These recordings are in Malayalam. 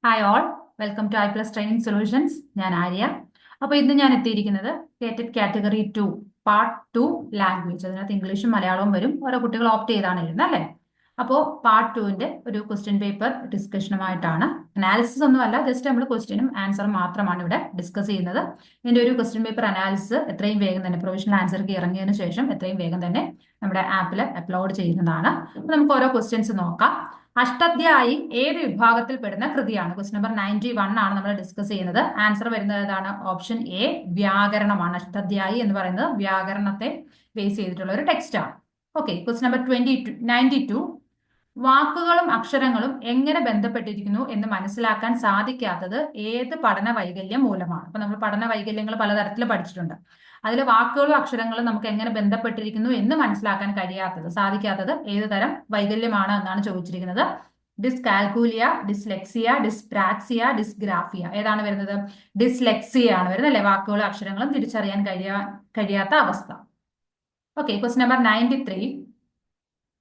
Hi all, welcome to iPlus training solutions. ഞാൻ ആര്യ. അപ്പോൾ ഇന്ന് ഞാൻ എത്തിയിരിക്കുന്നത് കേറ്റഡ് കാറ്റഗറി 2 പാർട്ട് 2 ലാംഗ്വേജ്. അതിനകത്ത് ഇംഗ്ലീഷും മലയാളവും വരും. ഓരോ കുട്ടികൾ ഓപ്റ്റ് ചെയ്താണ് എഴുതുന്നത് അല്ലേ? അപ്പോൾ പാർട്ട് 2ന്റെ ഒരു ക്വസ്റ്റ്യൻ പേപ്പർ ഡിസ്കഷനുമായിട്ടാണ്. അനാലിസിസ് ഒന്നുമല്ല, ജസ്റ്റ് നമ്മൾ ക്വസ്റ്റ്യനും ആൻസറും മാത്രമാണ് ഇവിടെ ഡിസ്കസ് ചെയ്യുന്നത്. ഇതിന്റെ ഒരു ക്വസ്റ്റ്യൻ പേപ്പർ അനാലിസിസ് എത്രയും വേഗം തന്നെ പ്രൊവിഷണൽ ആൻസർക്ക് ഇറങ്ങിയതിനു ശേഷം എത്രയും വേഗം തന്നെ നമ്മുടെ ആപ്പിൽ അപ്ലോഡ് ചെയ്യുന്നതാണ്. അപ്പോൾ നമുക്ക് ഓരോ ക്വസ്റ്റ്യൻസ് നോക്കാം. അഷ്ടധ്യായി ഏത് വിഭാഗത്തിൽ പെടുന്ന കൃതിയാണ്? ക്വസ്റ്റ്യൻ നമ്പർ 91 ആണ് നമ്മൾ ഡിസ്കസ് ചെയ്യുന്നത്. ആൻസർ വരുന്നത് ഏതാണ്? Option A, വ്യാകരണമാണ്. അഷ്ടധ്യായി എന്ന് പറയുന്നത് വ്യാകരണത്തെ ബേസ് ചെയ്തിട്ടുള്ള ഒരു ടെക്സ്റ്റ് ആണ്. ഓക്കെ, ക്വസ്റ്റ്യൻ നമ്പർ 92 വാക്കുകളും അക്ഷരങ്ങളും എങ്ങനെ ബന്ധപ്പെട്ടിരിക്കുന്നു എന്ന് മനസ്സിലാക്കാൻ സാധിക്കാത്തത് ഏത് പഠന വൈകല്യം മൂലമാണ്? അപ്പൊ നമ്മൾ പഠന വൈകല്യങ്ങൾ പലതരത്തിൽ പഠിച്ചിട്ടുണ്ട്. അതിൽ വാക്കുകളും അക്ഷരങ്ങളും നമുക്ക് എങ്ങനെ ബന്ധപ്പെട്ടിരിക്കുന്നു എന്ന് മനസ്സിലാക്കാൻ സാധിക്കാത്തത് ഏത് തരം വൈകല്യമാണ് എന്നാണ് ചോദിച്ചിരിക്കുന്നത്. ഡിസ്കാൽക്കൂലിയ, ഡിസ്ലെക്സിയ, ഡിസ്പ്രാക്സിയ, ഡിസ്ഗ്രാഫിയ. ഏതാണ് വരുന്നത്? ഡിസ്ലെക്സിയ ആണ് വരുന്നത് അല്ലെ? വാക്കുകളും അക്ഷരങ്ങളും തിരിച്ചറിയാൻ കഴിയാത്ത അവസ്ഥ. ഓക്കെ, ക്വസ്റ്റ്യൻ നമ്പർ 93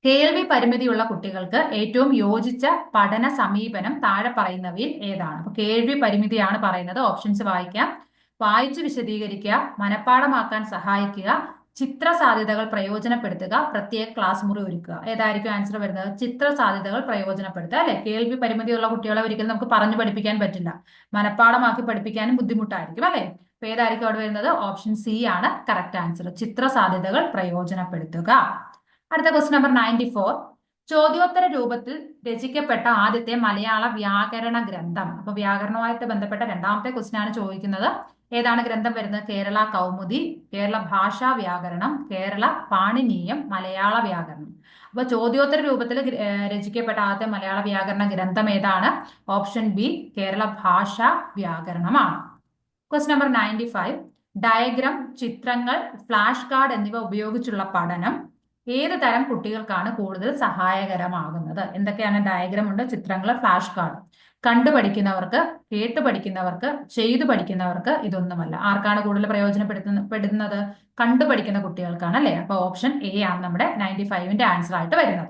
കേൾവി പരിമിതിയുള്ള കുട്ടികൾക്ക് ഏറ്റവും യോജിച്ച പഠന സമീപനം താഴെ പറയുന്നവയിൽ ഏതാണ്? അപ്പൊ കേൾവി പരിമിതിയാണ് പറയുന്നത്. ഓപ്ഷൻസ് വായിക്കാം. വായിച്ചു വിശദീകരിക്കുക, മനഃപ്പാഠമാക്കാൻ സഹായിക്കുക, ചിത്ര സാധ്യതകൾ പ്രയോജനപ്പെടുത്തുക, പ്രത്യേക ക്ലാസ് മുറി ഒരുക്കുക. ഏതായിരിക്കും ആൻസർ വരുന്നത്? ചിത്ര സാധ്യതകൾ പ്രയോജനപ്പെടുത്തുക അല്ലെ? കേൾവി പരിമിതിയുള്ള കുട്ടികളെ ഒരിക്കലും നമുക്ക് പറഞ്ഞു പഠിപ്പിക്കാൻ പറ്റില്ല. മനഃപ്പാഠമാക്കി പഠിപ്പിക്കാനും ബുദ്ധിമുട്ടായിരിക്കും അല്ലെ? അപ്പൊ ഏതായിരിക്കും അവിടെ വരുന്നത്? ഓപ്ഷൻ സി ആണ് കറക്റ്റ് ആൻസർ. ചിത്ര സാധ്യതകൾ പ്രയോജനപ്പെടുത്തുക. അടുത്ത ക്വസ്റ്റ്യൻ നമ്പർ 94 ചോദ്യോത്തര രൂപത്തിൽ രചിക്കപ്പെട്ട ആദ്യത്തെ മലയാള വ്യാകരണ ഗ്രന്ഥം. അപ്പൊ വ്യാകരണവുമായിട്ട് ബന്ധപ്പെട്ട രണ്ടാമത്തെ ക്വസ്റ്റ്യൻ ആണ് ചോദിക്കുന്നത്. ഏതാണ് ഗ്രന്ഥം വരുന്നത്? കേരള കൗമുദി, കേരള ഭാഷാ വ്യാകരണം, കേരള പാണിനീയം, മലയാള വ്യാകരണം. അപ്പൊ ചോദ്യോത്തര രൂപത്തിൽ രചിക്കപ്പെട്ട ആദ്യത്തെ മലയാള വ്യാകരണ ഗ്രന്ഥം ഏതാണ്? ഓപ്ഷൻ ബി, കേരള ഭാഷാ വ്യാകരണമാണ്. ക്വസ്റ്റ്യൻ നമ്പർ 95 ഡയഗ്രാം, ചിത്രങ്ങൾ, ഫ്ലാഷ് കാർഡ് എന്നിവ ഉപയോഗിച്ചുള്ള പഠനം ഏത് തരം കുട്ടികൾക്കാണ് കൂടുതൽ സഹായകരമാകുന്നത്? എന്തൊക്കെയാണ്? ഡയഗ്രാം ഉണ്ട്, ചിത്രങ്ങൾ, ഫ്ലാഷ് കാർഡ്. കണ്ടു പഠിക്കുന്നവർക്ക്, കേട്ടു പഠിക്കുന്നവർക്ക്, ചെയ്തു പഠിക്കുന്നവർക്ക് ഇതൊന്നുമല്ല. ആർക്കാണ് കൂടുതൽ പ്രയോജനപ്പെടുന്നത്? കണ്ടു പഠിക്കുന്ന കുട്ടികൾക്കാണ് അല്ലെ? അപ്പൊ ഓപ്ഷൻ എ ആണ് നമ്മുടെ 95ന്റെ ആൻസർ ആയിട്ട് വരുന്നത്.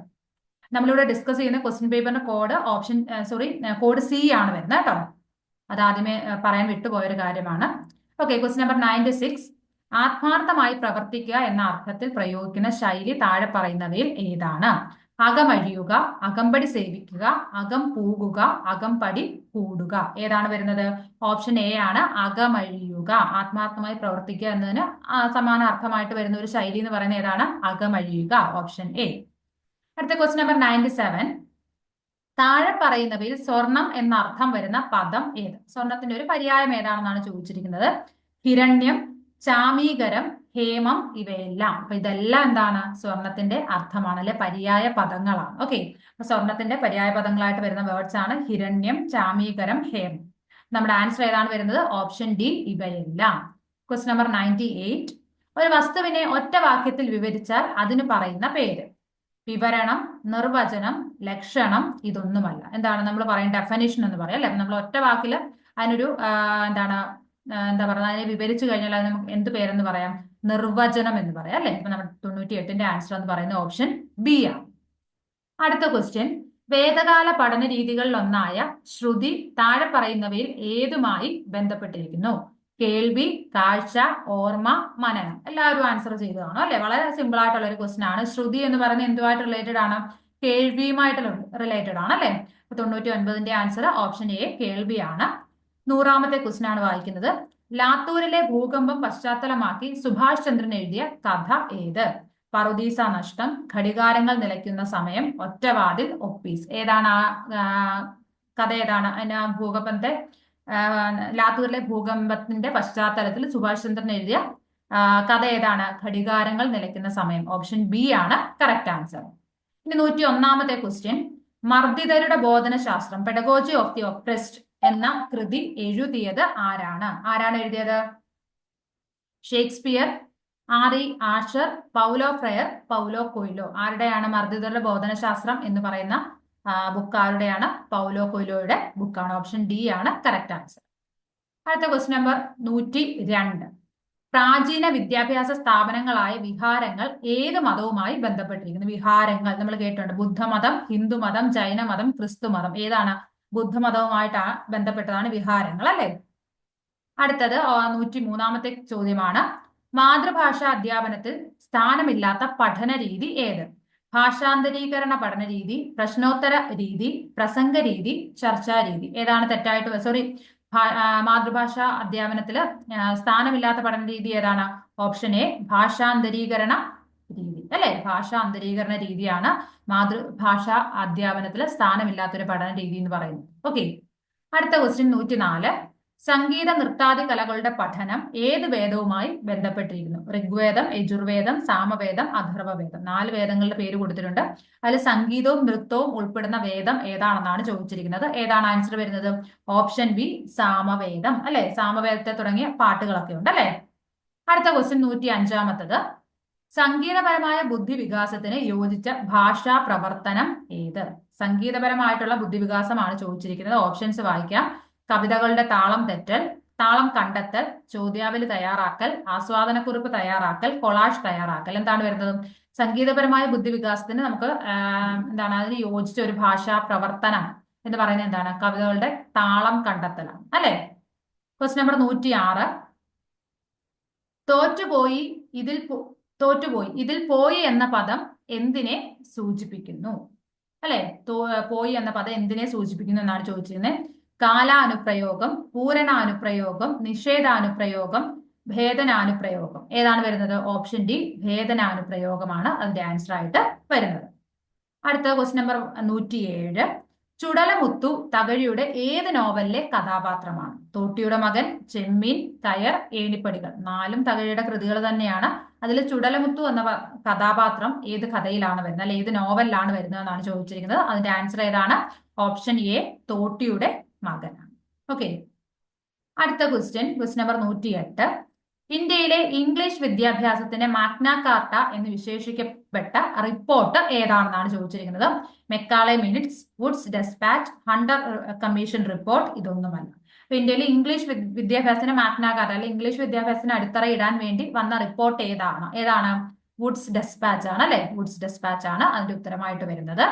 നമ്മളിവിടെ ഡിസ്കസ് ചെയ്യുന്ന ക്വസ്റ്റ്യൻ പേപ്പറിന്റെ കോഡ് കോഡ് സി ആണ് വരുന്നത് കേട്ടോ. അത് ആദ്യമേ പറയാൻ വിട്ടുപോയൊരു കാര്യമാണ്. ഓക്കെ, ക്വസ്റ്റ്യൻ നമ്പർ 96 ആത്മാർത്ഥമായി പ്രവർത്തിക്കുക എന്ന അർത്ഥത്തിൽ പ്രയോഗിക്കുന്ന ശൈലി താഴെ പറയുന്നവയിൽ ഏതാണ്? അകമഴിയുക, അകമ്പടി സേവിക്കുക, അകം പൂകുക, അകമ്പടി കൂടുക. ഏതാണ് വരുന്നത്? ഓപ്ഷൻ എ ആണ് അകമഴിയുക. ആത്മാർത്ഥമായി പ്രവർത്തിക്കുക എന്നതിന് സമാന അർത്ഥമായിട്ട് വരുന്ന ഒരു ശൈലി എന്ന് പറയുന്നത് ഏതാണ്? അകമഴിയുക. Option A. അടുത്ത ക്വസ്റ്റ്യൻ നമ്പർ 97 താഴെ പറയുന്നവയിൽ സ്വർണം എന്ന അർത്ഥം വരുന്ന പദം ഏത്? സ്വർണത്തിന്റെ ഒരു പര്യായം ഏതാണെന്നാണ് ചോദിച്ചിരിക്കുന്നത്. ഹിരണ്യം, ചാമീകരം, ഹേമം ഇവയെല്ലാം. അപ്പൊ ഇതെല്ലാം എന്താണ്? സ്വർണത്തിന്റെ അർത്ഥമാണ് അല്ലെ? പര്യായ പദങ്ങളാണ്. ഓക്കെ, അപ്പൊ സ്വർണത്തിന്റെ പര്യായ പദങ്ങളായിട്ട് വരുന്ന വേർഡ്സ് ആണ് ഹിരണ്യം, ചാമീകരം, ഹേമം. നമ്മുടെ ആൻസർ ഏതാണ് വരുന്നത്? ഓപ്ഷൻ ഡി, ഇവയെല്ലാം. ക്വസ്റ്റ്യൻ നമ്പർ 98 ഒരു വസ്തുവിനെ ഒറ്റ വാക്യത്തിൽ വിവരിച്ചാൽ അതിന് പറയുന്ന പേര്? വിവരണം, നിർവചനം, ലക്ഷണം ഇതൊന്നുമല്ല. എന്താണ് നമ്മൾ പറയും? ഡെഫിനിഷൻ എന്ന് പറയാം അല്ലെ? നമ്മൾ ഒറ്റ വാക്കിൽ അതിനൊരു എന്താ പറയുക, അതിനെ വിവരിച്ചു കഴിഞ്ഞാൽ അത് നമുക്ക് എന്ത് പേരെന്ന് പറയാം? നിർവചനം എന്ന് പറയാം അല്ലെ? അപ്പൊ നമ്മുടെ 98ന്റെ ആൻസർ എന്ന് പറയുന്നത് ഓപ്ഷൻ ബി ആണ്. അടുത്ത ക്വസ്റ്റ്യൻ വേദകാല പഠന രീതികളിൽ ഒന്നായ ശ്രുതി താഴെ പറയുന്നവയിൽ ഏതുമായി ബന്ധപ്പെട്ടിരിക്കുന്നു? കേൾവി, കാഴ്ച, ഓർമ്മ, മനനം. എല്ലാവരും ആൻസർ ചെയ്തു കാണും അല്ലെ? വളരെ സിമ്പിൾ ആയിട്ടുള്ള ഒരു ക്വസ്റ്റ്യൻ ആണ്. ശ്രുതി എന്ന് പറയുന്നത് എന്തുമായിട്ട് റിലേറ്റഡ് ആണ്? കേൾവിയുമായിട്ട് റിലേറ്റഡ് ആണ് അല്ലെ? 99ന്റെ ആൻസർ ഓപ്ഷൻ എ, കേൾവിയാണ്. 100ാമത്തെ ക്വസ്റ്റ്യൻ ആണ് വായിക്കുന്നത്. ലാത്തൂരിലെ ഭൂകമ്പം പശ്ചാത്തലമാക്കി സുഭാഷ് ചന്ദ്രൻ എഴുതിയ കഥ ഏത്? പറുദീസ നഷ്ടം, ഘടികാരങ്ങൾ നിലയ്ക്കുന്ന സമയം, ഒറ്റവാതിൽ, ഒപ്പീസ്. ഏതാണ് ആ കഥ? ഏതാണ്? അതിന് ഭൂകമ്പത്തെ ലാത്തൂരിലെ ഭൂകമ്പത്തിന്റെ പശ്ചാത്തലത്തിൽ സുഭാഷ് ചന്ദ്രൻ എഴുതിയ കഥ ഏതാണ്? ഘടികാരങ്ങൾ നിലയ്ക്കുന്ന സമയം. ഓപ്ഷൻ ബി ആണ് കറക്റ്റ് ആൻസർ. ഇനി 101ാമത്തെ ക്വസ്റ്റ്യൻ മർദ്ദിതരുടെ ബോധനശാസ്ത്രം, പെഡഗോജി ഓഫ് ദി ഒപ്രസ്ഡ് എന്ന കൃതി എഴുതിയത് ആരാണ്? ആരാണ് എഴുതിയത്? Shakespeare, R E. Asher, Paulo Freire, Paulo Coelho. ആരുടെയാണ് മർദ്ദിതരുടെ ബോധനശാസ്ത്രം എന്ന് പറയുന്ന ബുക്ക്? ആരുടെയാണ്? പൗലോ കൊയ്ലോയുടെ ബുക്കാണ്. ഓപ്ഷൻ ഡി ആണ് കറക്റ്റ് ആൻസർ. അടുത്ത ക്വസ്റ്റ്യൻ നമ്പർ 102 പ്രാചീന വിദ്യാഭ്യാസ സ്ഥാപനങ്ങളായ വിഹാരങ്ങൾ ഏത് മതവുമായി ബന്ധപ്പെട്ടിരിക്കുന്നു? വിഹാരങ്ങൾ നമ്മൾ കേട്ടിട്ടുണ്ട്. ബുദ്ധമതം, ഹിന്ദുമതം, ജൈനമതം, ക്രിസ്തുമതം. ഏതാണ്? ബുദ്ധമതവുമായിട്ട് ബന്ധപ്പെട്ടതാണ് വിഹാരങ്ങൾ അല്ലെ. അടുത്തത് 103-ാമത്തെ ചോദ്യമാണ്. മാതൃഭാഷാ അധ്യാപനത്തിൽ സ്ഥാനമില്ലാത്ത പഠന രീതി ഏത്? ഭാഷാന്തരീകരണ പഠന രീതി, പ്രശ്നോത്തര രീതി, പ്രസംഗ രീതി, ചർച്ചാ രീതി. ഏതാണ് തെറ്റായിട്ട് സോറി മാതൃഭാഷാ അധ്യാപനത്തിൽ സ്ഥാനമില്ലാത്ത പഠന രീതി ഏതാണ്? ഓപ്ഷൻ എ ഭാഷാന്തരീകരണ രീതി അല്ലെ. ഭാഷാന്തരീകരണ രീതിയാണ് മാതൃഭാഷാ അധ്യാപനത്തിൽ സ്ഥാനമില്ലാത്തൊരു പഠന രീതി എന്ന് പറയുന്നത്. ഓക്കെ. അടുത്ത ക്വസ്റ്റ്യൻ 104. സംഗീത നൃത്താദി കലകളുടെ പഠനം ഏത് വേദവുമായി ബന്ധപ്പെട്ടിരിക്കുന്നു? ഋഗ്വേദം, യജുർവേദം, സാമവേദം, അഥർവവേദം. 4 വേദങ്ങളുടെ പേര് കൊടുത്തിട്ടുണ്ട്. അതിൽ സംഗീതവും നൃത്തവും ഉൾപ്പെടുന്ന വേദം ഏതാണെന്നാണ് ചോദിച്ചിരിക്കുന്നത്. ഏതാണ് ആൻസർ വരുന്നത്? ഓപ്ഷൻ ബി സാമവേദം അല്ലെ. സാമവേദത്തെ തുടങ്ങിയ പാട്ടുകളൊക്കെ ഉണ്ട് അല്ലെ. അടുത്ത ക്വസ്റ്റ്യൻ 105-ാമത്തത്. സംഗീതപരമായ ബുദ്ധി വികാസത്തിന് യോജിച്ച ഭാഷാ പ്രവർത്തനം ഏത്? സംഗീതപരമായിട്ടുള്ള ബുദ്ധിവികാസമാണ് ചോദിച്ചിരിക്കുന്നത്. ഓപ്ഷൻസ് വായിക്കാം. കവിതകളുടെ താളം തെറ്റൽ, താളം കണ്ടെത്തൽ, ചോദ്യാവലി തയ്യാറാക്കൽ, ആസ്വാദനക്കുറിപ്പ് തയ്യാറാക്കൽ, കൊളാഷ് തയ്യാറാക്കൽ. എന്താണ് വരുന്നത്? സംഗീതപരമായ ബുദ്ധിവികാസത്തിന് നമുക്ക് എന്താണ് അതിന് യോജിച്ച ഒരു ഭാഷാ പ്രവർത്തനം എന്ന് പറയുന്നത് എന്താണ്? കവിതകളുടെ താളം കണ്ടെത്തലാണ് അല്ലെ. Question number 106. തോറ്റുപോയി ഇതിൽ പോയി എന്ന പദം എന്തിനെ സൂചിപ്പിക്കുന്നു? അല്ലെ. പോയി എന്ന പദം എന്തിനെ സൂചിപ്പിക്കുന്നു എന്നാണ് ചോദിച്ചിരുന്നത്. കാലാനുപ്രയോഗം, പൂരണാനുപ്രയോഗം, നിഷേധാനുപ്രയോഗം, ഭേദനാനുപ്രയോഗം. ഏതാണ് വരുന്നത്? ഓപ്ഷൻ ഡി ഭേദനാനുപ്രയോഗമാണ് അതിന്റെ ആൻസർ ആയിട്ട് വരുന്നത്. അടുത്ത ക്വസ്റ്റ്യൻ നമ്പർ 107. ചുടലമുത്തു തകഴിയുടെ ഏത് നോവലിലെ കഥാപാത്രമാണ്? തോട്ടിയുടെ മകൻ, ചെമ്മീൻ, കയർ, ഏണിപ്പടികൾ. 4ഉം തകഴിയുടെ കൃതികൾ തന്നെയാണ്. അതിൽ ചുടലമുത്തു എന്ന കഥാപാത്രം ഏത് കഥയിലാണ് വരുന്നത്, അല്ലെ ഏത് നോവലിലാണ് വരുന്നത് എന്നാണ് ചോദിച്ചിരിക്കുന്നത്. അതിന്റെ ആൻസർ ഏതാണ്? ഓപ്ഷൻ എ തോട്ടിയുടെ മകനാണ്. ഓക്കെ. അടുത്ത ക്വസ്റ്റ്യൻ നമ്പർ 108. ഇന്ത്യയിലെ ഇംഗ്ലീഷ് വിദ്യാഭ്യാസത്തിന്റെ മാഗ്ന കാർട്ട എന്ന് വിശേഷിക്കപ്പെട്ട റിപ്പോർട്ട് ഏതാണെന്നാണ് ചോദിച്ചിരിക്കുന്നത്. Macaulay minutes, Woods despatch, Hunter commission report. ഇതൊന്നുമല്ല. അപ്പൊ ഇന്ത്യയിലെ ഇംഗ്ലീഷ് വിദ്യാഭ്യാസത്തിന്റെ മാഗ്ന കാർട്ട അല്ലെങ്കിൽ ഇംഗ്ലീഷ് വിദ്യാഭ്യാസത്തിന് അടിത്തറയിടാൻ വേണ്ടി വന്ന റിപ്പോർട്ട് ഏതാണ്? വുഡ്സ് ഡെസ്പാച്ച് ആണ് അല്ലെ. വുഡ്സ് ഡെസ്പാച്ച് ആണ് അതിന്റെ ഉത്തരമായിട്ട് വരുന്നത്.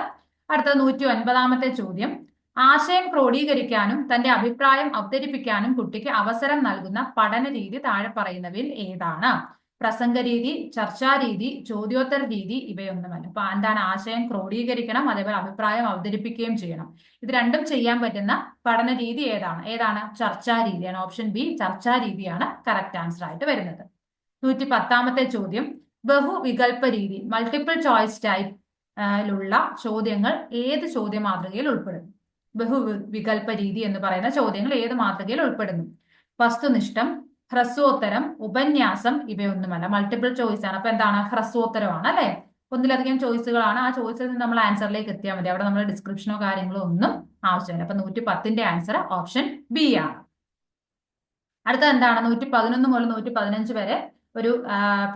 അടുത്ത 109-ാമത്തെ ചോദ്യം. ആശയം ക്രോഡീകരിക്കാനും തന്റെ അഭിപ്രായം അവതരിപ്പിക്കാനും കുട്ടിക്ക് അവസരം നൽകുന്ന പഠന രീതി താഴെ പറയുന്നവയിൽ ഏതാണ്? പ്രസംഗ രീതി, ചർച്ചാരീതി, ചോദ്യോത്തര രീതി. ഇവയൊന്നുമല്ല. അപ്പൊ എന്താണ്? ആശയം ക്രോഡീകരിക്കണം, അതേപോലെ അഭിപ്രായം അവതരിപ്പിക്കുകയും ചെയ്യണം. ഇത് രണ്ടും ചെയ്യാൻ പറ്റുന്ന പഠന രീതി ഏതാണ്? ചർച്ചാരീതിയാണ്. ഓപ്ഷൻ ബി ചർച്ചാരീതിയാണ് കറക്റ്റ് ആൻസർ ആയിട്ട് വരുന്നത്. 110-ാമത്തെ ചോദ്യം. ബഹുവികൽപ്പ രീതി, മൾട്ടിപ്പിൾ ചോയ്സ് ടൈപ്പിലുള്ള ചോദ്യങ്ങൾ ഏത് ചോദ്യ മാതൃകയിൽ ഉൾപ്പെടുന്നു? ബഹുവികൽപ്പ രീതി എന്ന് പറയുന്ന ചോദ്യങ്ങൾ ഏത് മാതൃകയിൽ ഉൾപ്പെടുന്നു? വസ്തുനിഷ്ഠം, ഹ്രസ്വോത്തരം, ഉപന്യാസം. ഇവയൊന്നുമല്ല. മൾട്ടിപ്പിൾ ചോയ്സ് ആണ്. അപ്പൊ എന്താണ്? ഹ്രസ്വോത്തരമാണ് അല്ലെ. ഒന്നിലധികം ചോയ്സുകളാണ്. ആ ചോയ്സിൽ നിന്ന് നമ്മൾ ആൻസറിലേക്ക് എത്തിയാൽ മതി. അവിടെ നമ്മൾ ഡിസ്ക്രിപ്ഷനോ കാര്യങ്ങളോ ഒന്നും ആവശ്യമില്ല. അപ്പൊ 110-ന്റെ ആൻസർ ഓപ്ഷൻ ബി ആണ്. അടുത്ത എന്താണ്? 111 മുതൽ 115 വരെ ഒരു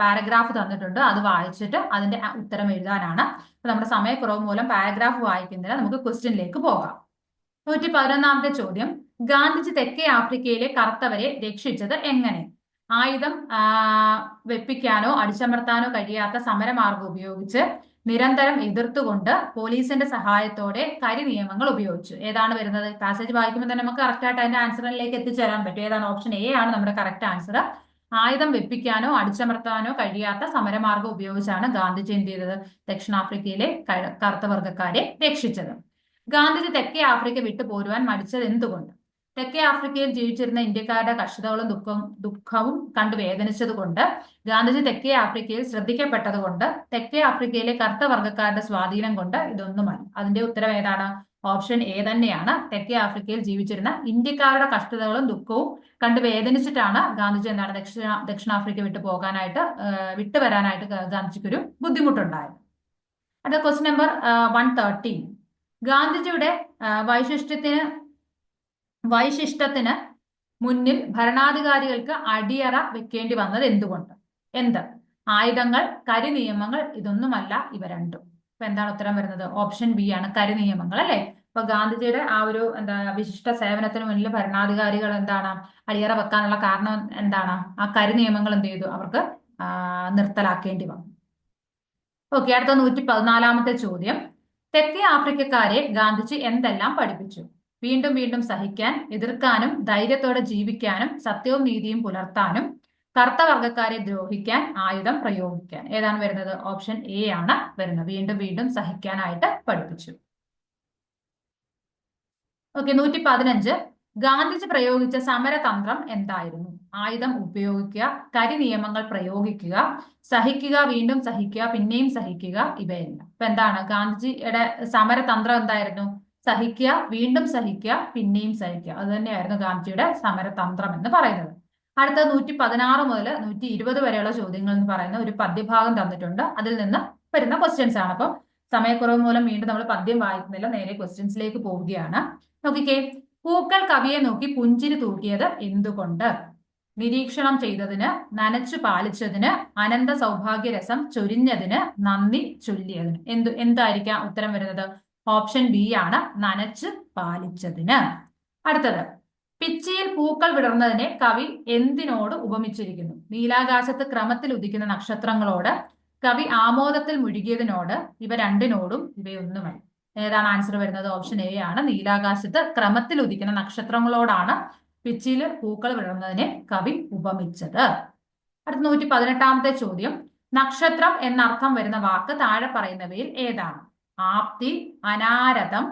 പാരഗ്രാഫ് തന്നിട്ടുണ്ട്. അത് വായിച്ചിട്ട് അതിന്റെ ഉത്തരം എഴുതാനാണ്. അപ്പൊ നമ്മുടെ സമയക്കുറവ് മൂലം പാരഗ്രാഫ് വായിക്കുന്നില്ല. നമുക്ക് ക്വസ്റ്റ്യനിലേക്ക് പോകാം. 111-ാമത്തെ ചോദ്യം. ഗാന്ധിജി തെക്കേ ആഫ്രിക്കയിലെ കറുത്തവരെ രക്ഷിച്ചത് എങ്ങനെ? ആയുധം വെപ്പിക്കാനോ അടിച്ചമർത്താനോ കഴിയാത്ത സമരമാർഗം ഉപയോഗിച്ച് നിരന്തരം എതിർത്തുകൊണ്ട് പോലീസിന്റെ സഹായത്തോടെ കരി നിയമങ്ങൾ ഉപയോഗിച്ചു. ഏതാണ് വരുന്നത്? പാസേജ് വായിക്കുമ്പോൾ തന്നെ നമുക്ക് കറക്റ്റ് ആയിട്ട് അതിന്റെ ആൻസറിലേക്ക് എത്തിച്ചേരാൻ പറ്റും. ഏതാണ്? ഓപ്ഷൻ എ ആണ് നമ്മുടെ കറക്റ്റ് ആൻസർ. ആയുധം വെപ്പിക്കാനോ അടിച്ചമർത്താനോ കഴിയാത്ത സമരമാർഗം ഉപയോഗിച്ചാണ് ഗാന്ധിജി എന്ത് ചെയ്തത്? ദക്ഷിണാഫ്രിക്കയിലെ കറുത്ത വർഗ്ഗക്കാരെ രക്ഷിച്ചത്. ഗാന്ധിജി തെക്കേ ആഫ്രിക്ക വിട്ടു പോരുവാൻ മടിച്ചത് എന്തുകൊണ്ട്? തെക്കേ ആഫ്രിക്കയിൽ ജീവിച്ചിരുന്ന ഇന്ത്യക്കാരുടെ കഷ്ടതകളും ദുഃഖവും കണ്ടു വേദനിച്ചതുകൊണ്ട്, ഗാന്ധിജി തെക്കേ ആഫ്രിക്കയിൽ ശ്രദ്ധിക്കപ്പെട്ടത് കൊണ്ട്, തെക്കേ ആഫ്രിക്കയിലെ കറുത്ത വർഗ്ഗക്കാരുടെ സ്വാധീനം കൊണ്ട്. ഇതൊന്നുമല്ല. അതിന്റെ ഉത്തരം ഏതാണ്? ഓപ്ഷൻ എ തന്നെയാണ്. തെക്കേ ആഫ്രിക്കയിൽ ജീവിച്ചിരുന്ന ഇന്ത്യക്കാരുടെ കഷ്ടതകളും ദുഃഖവും കണ്ടു വേദനിച്ചിട്ടാണ് ഗാന്ധിജി എന്താണ് ദക്ഷിണാഫ്രിക്ക വിട്ടുവരാനായിട്ട് ഗാന്ധിജിക്കൊരു ബുദ്ധിമുട്ടുണ്ടായത്. അടുത്ത ക്വസ്റ്റ്യൻ നമ്പർ 113. ഗാന്ധിജിയുടെ വൈശിഷ്ടത്തിന് മുന്നിൽ ഭരണാധികാരികൾക്ക് അടിയറ വെക്കേണ്ടി വന്നത് എന്തുകൊണ്ട്? എന്ത്? ആയുധങ്ങൾ, കരി നിയമങ്ങൾ. ഇതൊന്നുമല്ല ഇവ രണ്ടും. അപ്പൊ എന്താണ് ഉത്തരം വരുന്നത്? ഓപ്ഷൻ ബി ആണ് കരി നിയമങ്ങൾ അല്ലെ. അപ്പൊ ഗാന്ധിജിയുടെ ആ ഒരു വിശിഷ്ട സേവനത്തിന് മുന്നിൽ ഭരണാധികാരികൾ എന്താണ് അടിയറ വെക്കാനുള്ള കാരണം എന്താണ്? ആ കരി നിയമങ്ങൾ എന്ത് ചെയ്തു? അവർക്ക് നിർത്തലാക്കേണ്ടി വന്നു. ഓക്കെ. അടുത്ത 114-ാമത്തെ ചോദ്യം. തെക്കേ ആഫ്രിക്കക്കാരെ ഗാന്ധിജി എന്തെല്ലാം പഠിപ്പിച്ചു? വീണ്ടും വീണ്ടും സഹിക്കാൻ, എതിർക്കാനും ധൈര്യത്തോടെ ജീവിക്കാനും സത്യവും നീതിയും പുലർത്താനും കറുത്ത വർഗ്ഗക്കാരെ ദ്രോഹിക്കാൻ ആയുധം പ്രയോഗിക്കാൻ. ഏതാണ് വരുന്നത്? ഓപ്ഷൻ എ ആണ് വരുന്നത്. വീണ്ടും വീണ്ടും സഹിക്കാനായിട്ട് പഠിപ്പിച്ചു. ഓക്കെ, 115. ഗാന്ധിജി പ്രയോഗിച്ച സമരതന്ത്രം എന്തായിരുന്നു? ആയുധം ഉപയോഗിക്കുക, കരി നിയമങ്ങൾ പ്രയോഗിക്കുക, സഹിക്കുക, വീണ്ടും സഹിക്കുക, പിന്നെയും സഹിക്കുക, ഇവയല്ല. അപ്പൊ എന്താണ് ഗാന്ധിജിയുടെ സമരതന്ത്രം? എന്തായിരുന്നു? സഹിക്കുക, വീണ്ടും സഹിക്കുക, പിന്നെയും സഹിക്കുക. അത് തന്നെയായിരുന്നു ഗാന്ധിജിയുടെ സമരതന്ത്രം എന്ന് പറയുന്നത്. അടുത്ത 116 മുതൽ 120 വരെയുള്ള ചോദ്യങ്ങൾ എന്ന് പറയുന്ന ഒരു പദ്യഭാഗം തന്നിട്ടുണ്ട്. അതിൽ നിന്ന് വരുന്ന ക്വസ്റ്റ്യൻസ് ആണ്. അപ്പം സമയക്കുറവ് മൂലം വീണ്ടും നമ്മൾ പദ്യം വായിക്കുന്നില്ല, നേരെ ക്വസ്റ്റ്യൻസിലേക്ക് പോവുകയാണ്. നോക്കിക്കേ, പൂക്കൾ കവിയെ നോക്കി പുഞ്ചിരി തൂക്കിയത് എന്തുകൊണ്ട്? നിരീക്ഷണം ചെയ്തതിന്, നനച്ചു പാലിച്ചതിന്, അനന്ത സൗഭാഗ്യരസം ചൊരിഞ്ഞതിന്, നന്ദി ചൊല്ലിയതിന്. എന്തായിരിക്കാം ഉത്തരം വരുന്നത്? ഓപ്ഷൻ ബി ആണ്, നനച്ച് പാലിച്ചതിന്. അടുത്തത്, പിച്ചിയിൽ പൂക്കൾ വിടർന്നതിനെ കവി എന്തിനോട് ഉപമിച്ചിരിക്കുന്നു? നീലാകാശത്ത് ക്രമത്തിൽ ഉദിക്കുന്ന നക്ഷത്രങ്ങളോട്, കവി ആമോദത്തിൽ മുഴുകിയതിനോട്, ഇവ രണ്ടിനോടും, ഇവയൊന്നുമല്ല. ഏതാണ് ആൻസർ വരുന്നത്? ഓപ്ഷൻ എ ആണ്, നീലാകാശത്ത് ക്രമത്തിൽ ഉദിക്കുന്ന നക്ഷത്രങ്ങളോടാണ് പിച്ചിയിൽ പൂക്കൾ വിടർന്നതിനെ കവി ഉപമിച്ചത്. അടുത്ത 118 ചോദ്യം, നക്ഷത്രം എന്നർത്ഥം വരുന്ന വാക്ക് താഴെ പറയുന്നവയിൽ ഏതാണ്? ആപ്തി, അനാരതം,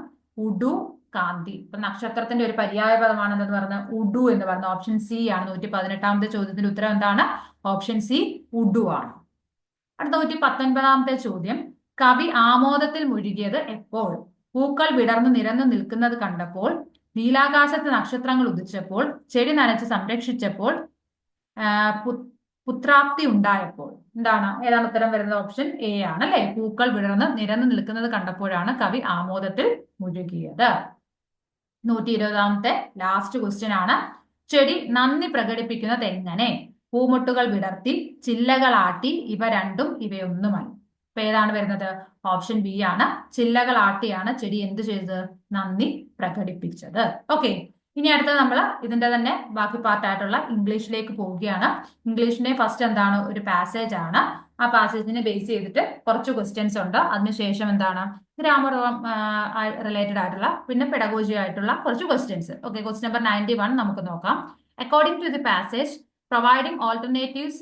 ഉഡു, കാന്തി. ഇപ്പൊ നക്ഷത്രത്തിന്റെ ഒരു പര്യായ പദമാണെന്ന് പറഞ്ഞ ഉഡു എന്ന് പറഞ്ഞ ഓപ്ഷൻ സി ആണ്. 118 ചോദ്യത്തിന്റെ ഉത്തരം എന്താണ്? ഓപ്ഷൻ സി, ഉഡു ആണ്. അടുത്ത 119 ചോദ്യം, കവി ആമോദത്തിൽ മുഴുകിയത് എപ്പോൾ? പൂക്കൾ വിടർന്നു നിരന്നു നിൽക്കുന്നത് കണ്ടപ്പോൾ, നീലാകാശത്ത് നക്ഷത്രങ്ങൾ ഉദിച്ചപ്പോൾ, ചെടി നനച്ച് സംരക്ഷിച്ചപ്പോൾ, പുത്രാപ്തി ഉണ്ടായപ്പോൾ. എന്താണ്? ഏതാണ് ഉത്തരം വരുന്നത്? ഓപ്ഷൻ എ ആണ് അല്ലെ. പൂക്കൾ വിടർന്ന് നിരന്നു നിൽക്കുന്നത് കണ്ടപ്പോഴാണ് കവി ആമോദത്തിൽ മുഴുകിയത്. 120 ലാസ്റ്റ് ക്വസ്റ്റ്യൻ ആണ്. ചെടി നന്ദി പ്രകടിപ്പിക്കുന്നത് എങ്ങനെ? പൂമുട്ടുകൾ വിടർത്തി, ചില്ലകളാട്ടി, ഇവ രണ്ടും, ഇവയൊന്നുമല്ല. അപ്പൊ ഏതാണ് വരുന്നത്? ഓപ്ഷൻ ബി ആണ്, ചില്ലകളാട്ടിയാണ് ചെടി എന്ത് ചെയ്തത്? നന്ദി പ്രകടിപ്പിച്ചത്. ഓക്കെ, ഇനി അടുത്തത് നമ്മൾ ഇതിന്റെ തന്നെ ബാക്കി പാർട്ടായിട്ടുള്ള ഇംഗ്ലീഷിലേക്ക് പോവുകയാണ്. ഇംഗ്ലീഷിന്റെ ഫസ്റ്റ് എന്താണ്? ഒരു പാസേജ് ആണ്. ആ പാസേജിനെ ബേസ് ചെയ്തിട്ട് കുറച്ച് ക്വസ്റ്റ്യൻസ് ഉണ്ട്. അതിനുശേഷം എന്താണ്? ഗ്രാമർ റിലേറ്റഡ് ആയിട്ടുള്ള പിന്നെ പെഡഗോജി ആയിട്ടുള്ള കുറച്ച് ക്വസ്റ്റ്യൻസ്. ഓക്കെ, ക്വസ്റ്റ്യൻ നമ്പർ 91 നമുക്ക് നോക്കാം. According to the passage, providing alternatives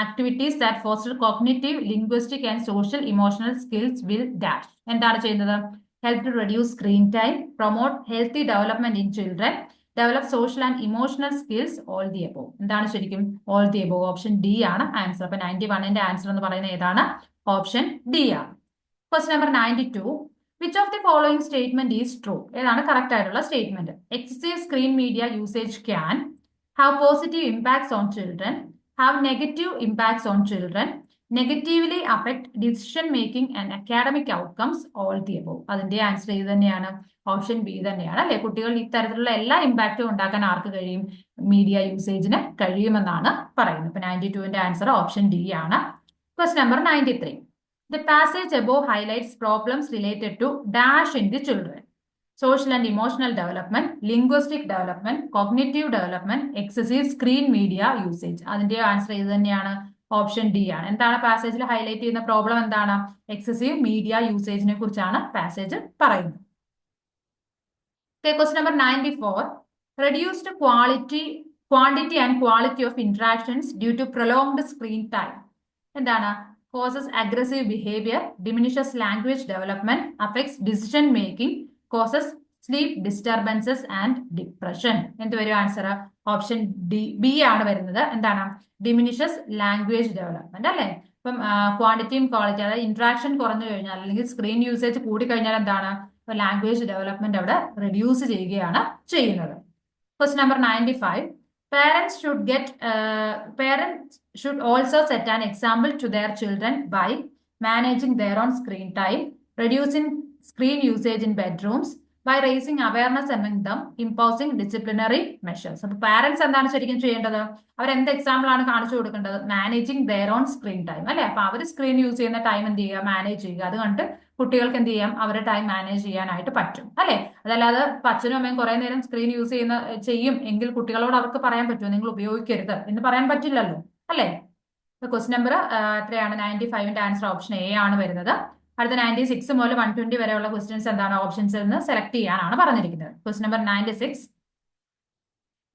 activities that foster cognitive, linguistic and social emotional skills will dash. എന്താണ് ചെയ്യുന്നത്? Help to reduce screen time, promote healthy development in children, develop social and emotional skills, all the above. എന്താണ് ശരിക്കും? all the above. Option D ആണ് ആൻസർ. അപ്പൊ 91ന്റെ ആൻസർ എന്ന് പറയുന്നത് ഏതാണ്? ഓപ്ഷൻ ഡി ആണ്. Question number 92, which of the following statement is true? ഏതാണ് കറക്റ്റ് ആയിട്ടുള്ള statement? Excessive screen media usage can have positive impacts on children, have negative impacts on children, negatively affect decision making and academic outcomes, all the above. അതിന്റെ ആൻസർ ഇത് തന്നെയാണ്, ഓപ്ഷൻ ബി തന്നെയാണ് അല്ലെ. കുട്ടികൾ ഇത്തരത്തിലുള്ള എല്ലാ ഇമ്പാക്റ്റും ഉണ്ടാക്കാൻ ആർക്ക് കഴിയും? മീഡിയ യൂസേജിന് കഴിയുമെന്നാണ് പറയുന്നത്. ഇപ്പൊ 92ന്റെ ആൻസർ ഓപ്ഷൻ ഡി ആണ്. Question number 93, the passage above highlights problems related to dash in the children: social and emotional development, linguistic development, cognitive development, excessive screen media usage. അതിന്റെ ആൻസർ ഇത് തന്നെയാണ്, ഓപ്ഷൻ ഡി ആണ്. എന്താണ് പാസേജിൽ ഹൈലൈറ്റ് ചെയ്യുന്ന പ്രോബ്ലം? എന്താണ്? എക്സസീവ് മീഡിയ യൂസേജിനെ കുറിച്ചാണ് പാസേജ് പറയുന്നത്. Question number 94, reduced quantity and quality of interactions due to prolonged screen time. എന്താണ്? causes aggressive behavior, diminishes language development, affects decision making, causes sleep disturbances and depression. എന്ത് വരും ആൻസർ? ഓപ്ഷൻ ഡി, ബി ആണ് വരുന്നത്. എന്താണ്? ഡിമിനിഷസ് ലാംഗ്വേജ് ഡെവലപ്മെന്റ് അല്ലെ. ഇപ്പം ക്വാണ്ടിറ്റിയും ക്വാളിറ്റി, അതായത് ഇന്ററാക്ഷൻ കുറഞ്ഞു കഴിഞ്ഞാൽ അല്ലെങ്കിൽ സ്ക്രീൻ യൂസേജ് കൂടി കഴിഞ്ഞാൽ എന്താണ്? ലാംഗ്വേജ് ഡെവലപ്മെന്റ് അവിടെ റെഡ്യൂസ് ചെയ്യുകയാണ് ചെയ്യുന്നത്. Question number 95, parents should also set an example to their children by managing their own screen time, reducing screen usage in bedrooms, by raising awareness among them, imposing disciplinary measures. അപ്പൊ പാരന്റ്സ് എന്താണ് ശരിക്കും ചെയ്യേണ്ടത്? അവരെന്ത് എക്സാമ്പിൾ ആണ് കാണിച്ചു കൊടുക്കേണ്ടത്? Managing their own screen time അല്ലെ. അപ്പൊ അവർ സ്ക്രീൻ യൂസ് ചെയ്യുന്ന ടൈം എന്ത് ചെയ്യുക? മാനേജ് ചെയ്യുക. അത് കണ്ട് കുട്ടികൾക്ക് എന്ത് ചെയ്യാം? അവരുടെ ടൈം മാനേജ് ചെയ്യാനായിട്ട് പറ്റും അല്ലെ. അതല്ലാതെ അച്ഛനും അമ്മയും കുറെ നേരം സ്ക്രീൻ യൂസ് ചെയ്യും എങ്കിൽ കുട്ടികളോട് അവർക്ക് പറയാൻ പറ്റുമോ നിങ്ങൾ ഉപയോഗിക്കരുത് എന്ന് പറയാൻ പറ്റില്ലല്ലോ അല്ലെ. ക്വസ്റ്റ്യൻ നമ്പർ എത്രയാണ്? 95ന്റെ ആൻസർ ഓപ്ഷൻ എ ആണ് വരുന്നത്. അടുത്ത 96 മുതൽ 120 വരെയുള്ള ക്വസ്റ്റ്യൻസ് എന്താണ് ഓപ്ഷൻസിൽ നിന്ന് സെലക്ട് ചെയ്യാനാണ് പറഞ്ഞിരിക്കുന്നത്. Question number 96.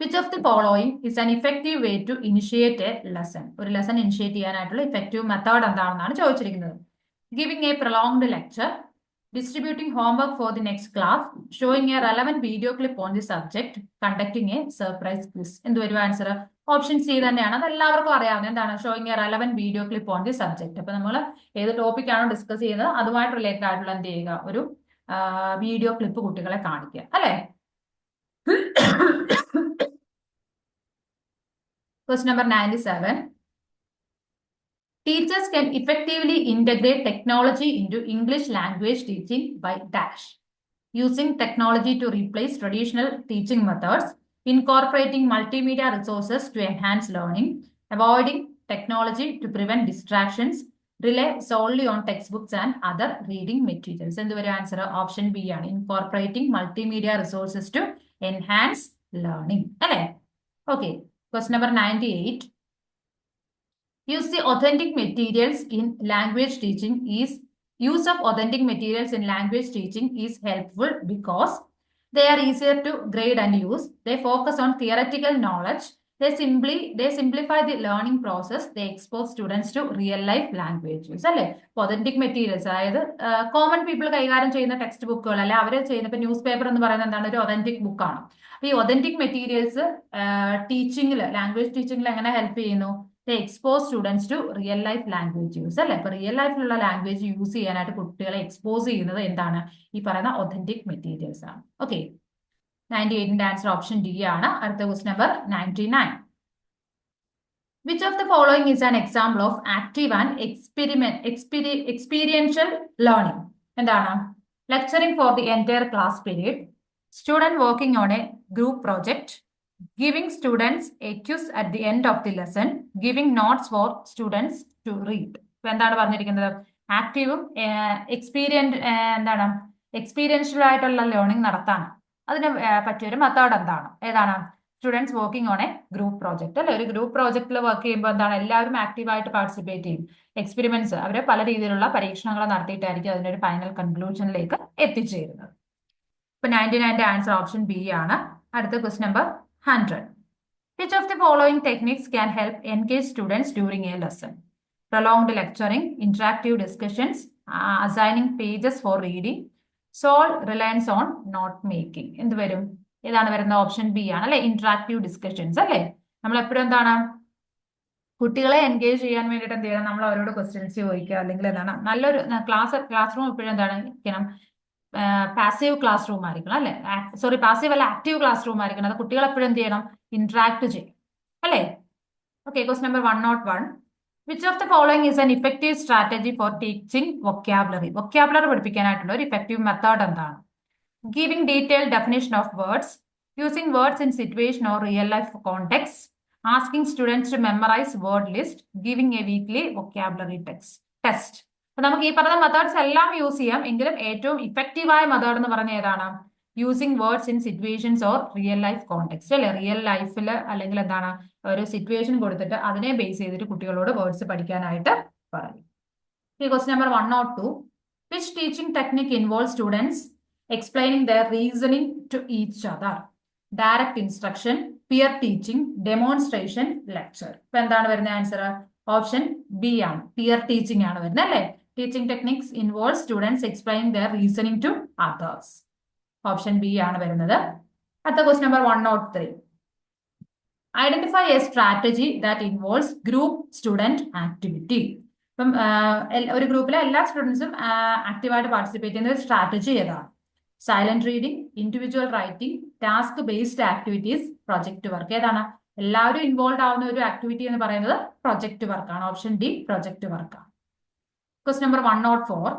Which of the following is an effective way to initiate a lesson? ഒരു ലെസൺ ഇനിഷ്യേറ്റ് ചെയ്യാനായിട്ടുള്ള ഇഫക്റ്റീവ് മെത്തേഡ് എന്താണെന്നാണ് ചോദിച്ചിരിക്കുന്നത്. Giving a prolonged lecture, distributing homework for the next class, showing a relevant video clip on the subject, conducting a surprise quiz. എന്ത് വരും ആൻസർ? ഓപ്ഷൻ സി തന്നെയാണ്. അത് എല്ലാവർക്കും അറിയാവുന്ന എന്താണ് showing a relevant video clip on the subject. അപ്പൊ നമ്മൾ ഏത് ടോപ്പിക് ആണോ ഡിസ്കസ് ചെയ്യുന്നത് അതുമായിട്ട് റിലേറ്റഡ് ആയിട്ടുള്ള എന്ത് ചെയ്യുക, ഒരു വീഡിയോ ക്ലിപ്പ് കുട്ടികളെ കാണിക്കുക, അല്ലെ? Question number 97. Teachers can effectively integrate technology into English language teaching by dash. Using technology to replace traditional teaching methods, incorporating multimedia resources to enhance learning, avoiding technology to prevent distractions, rely solely on textbooks and other reading materials. And the answer option B ആണ്. Incorporating multimedia resources to enhance learning. Okay. Question number 98. Use of authentic materials in language teaching is helpful because they are easier to grade and use. They focus on theoretical knowledge. They simplify the learning process. They expose students to real life languages. അല്ലെ? Authentic materials അതായത് കോമൺ പീപ്പിൾ കൈകാര്യം ചെയ്യുന്ന ടെക്സ്റ്റ് ബുക്കുകൾ അല്ലെ, അവർ ചെയ്യുന്ന ഇപ്പൊ ന്യൂസ് പേപ്പർ എന്ന് പറയുന്നത് എന്താണ്? ഒരു ഒതന്റിക് ബുക്കാണ്. അപ്പൊ ഈ ഒതന്റിക് മെറ്റീരിയൽസ് ടീച്ചിങ്ങിൽ, ലാംഗ്വേജ് ടീച്ചിങ്ങിൽ എങ്ങനെ ഹെൽപ്പ് ചെയ്യുന്നു? Expose students to real life language use അല്ലെ. അപ്പൊ റിയൽ ലൈഫിലുള്ള ലാംഗ്വേജ് യൂസ് ചെയ്യാനായിട്ട് കുട്ടികളെ എക്സ്പോസ് ചെയ്യുന്നത് എന്താണ്? ഈ പറയുന്ന ഒതന്റിക് മെറ്റീരിയൽസ് ആണ്. ഓക്കെ, 98ന്റെ ആൻസർ ഓപ്ഷൻ ഡി ആണ്. അടുത്ത question number 99. Which of the following is an example of active and experiential learning? എന്താണ്? Lecturing for the entire class period, student working on a group project, giving students a quiz at the end of the lesson, giving notes for students to read. എന്താണ് പറഞ്ഞിരിക്കുന്നത്? ആക്റ്റീവും എക്സ്പീരിയൻഷ്യൽ ആയിട്ടുള്ള ലേണിംഗ് നടത്താൻ അതിന് പറ്റിയൊരു മെത്തേഡ് എന്താണ്? ഏതാണ്? Students working on A group project അല്ലെ. ഒരു ഗ്രൂപ്പ് പ്രോജക്റ്റിൽ വർക്ക് ചെയ്യുമ്പോൾ എന്താണ്? എല്ലാവരും ആക്റ്റീവായിട്ട് പാർട്ടിസിപ്പേറ്റ് ചെയ്യും. എക്സ്പെരിമെന്റ്സ് അവർ പല രീതിയിലുള്ള പരീക്ഷണങ്ങൾ നടത്തിയിട്ടായിരിക്കും അതിനൊരു ഫൈനൽ കൺക്ലൂഷനിലേക്ക് എത്തിച്ചേരുന്നത്. ഇപ്പൊ 99ന്റെ ആൻസർ ഓപ്ഷൻ ബി ആണ്. അടുത്ത question number 100. Which of the following techniques can help engage students during a lesson? Prolonged lecturing, interactive discussions, assigning pages for reading, sole reliance on note making. എന്ത് വരും? ഏതാണ് വരുന്നത്? ഓപ്ഷൻ ബി ആണ് അല്ലെ, ഇന്ററാക്റ്റീവ് ഡിസ്കഷൻസ് അല്ലെ. നമ്മൾ എപ്പോഴും എന്താണ് കുട്ടികളെ എൻഗേജ് ചെയ്യാൻ വേണ്ടിയിട്ട് എന്ത് ചെയ്യണം? നമ്മൾ അവരോട് ക്വസ്റ്റ്യൻസ് ചോദിക്കുക, അല്ലെങ്കിൽ എന്താണ് നല്ലൊരു ക്ലാസ് റൂം എപ്പോഴും എന്താണ് ഇരിക്കണം? പാസീവ് ക്ലാസ് റൂം ആയിരിക്കണം അല്ലെ. സോറി, പാസീവ് അല്ല, ആക്റ്റീവ് ക്ലാസ് റൂം ആയിരിക്കണം. അത് കുട്ടികൾ എപ്പോഴും എന്ത് ചെയ്യണം? ഇന്ററാക്ട് ചെയ്യും അല്ലെ. Okay, question number 101. Which of the following is an effective strategy for teaching vocabulary? Vocabulary പഠിപ്പിക്കാനായിട്ടുള്ള ഒരു ഇഫക്റ്റീവ് മെത്തേഡ് എന്താണ്? Giving detailed definition of words, using words in situation or real life context, asking students to memorize word list, giving a weekly vocabulary test. അപ്പൊ നമുക്ക് ഈ പറഞ്ഞ മെത്തേഡ്സ് എല്ലാം യൂസ് ചെയ്യാം. എങ്കിലും ഏറ്റവും ഇഫക്റ്റീവായ മെത്തേഡ് എന്ന് പറഞ്ഞ ഏതാണ്? Using words in situations or real life context അല്ലെ. റിയൽ ലൈഫിൽ അല്ലെങ്കിൽ എന്താണ് ഒരു സിറ്റുവേഷൻ കൊടുത്തിട്ട് അതിനെ ബേസ് ചെയ്തിട്ട് കുട്ടികളോട് വേർഡ്സ് പഠിക്കാനായിട്ട് പറയും. Question number 102. Which teaching technique involves students explaining their reasoning to each other? Direct instruction, peer teaching, demonstration, lecture. ഇപ്പൊ എന്താണ് വരുന്ന ആൻസർ? ഓപ്ഷൻ ബി ആണ്. പിയർ ടീച്ചിങ് ആണ് വരുന്നത് അല്ലെ. Teaching techniques involve students explaining their reasoning to others. Option B ആണ് വരുന്നത്. അടുത്ത question number 103. Identify a strategy that involves group student activity. ഇപ്പം ഒരു ഗ്രൂപ്പിലെ എല്ലാ സ്റ്റുഡൻസും ആക്റ്റീവായിട്ട് പാർട്ടിസിപ്പേറ്റ് ചെയ്യുന്ന ഒരു സ്ട്രാറ്റജി ഏതാണ്? Silent reading, individual writing, task based activities, project work. ഏതാണ്? എല്ലാവരും ഇൻവോൾവ് ആവുന്ന ഒരു ആക്ടിവിറ്റി എന്ന് പറയുന്നത് പ്രൊജക്ട് വർക്കാണ്. ഓപ്ഷൻ ഡി പ്രൊജക്ട് വർക്കാണ്. Question number 104.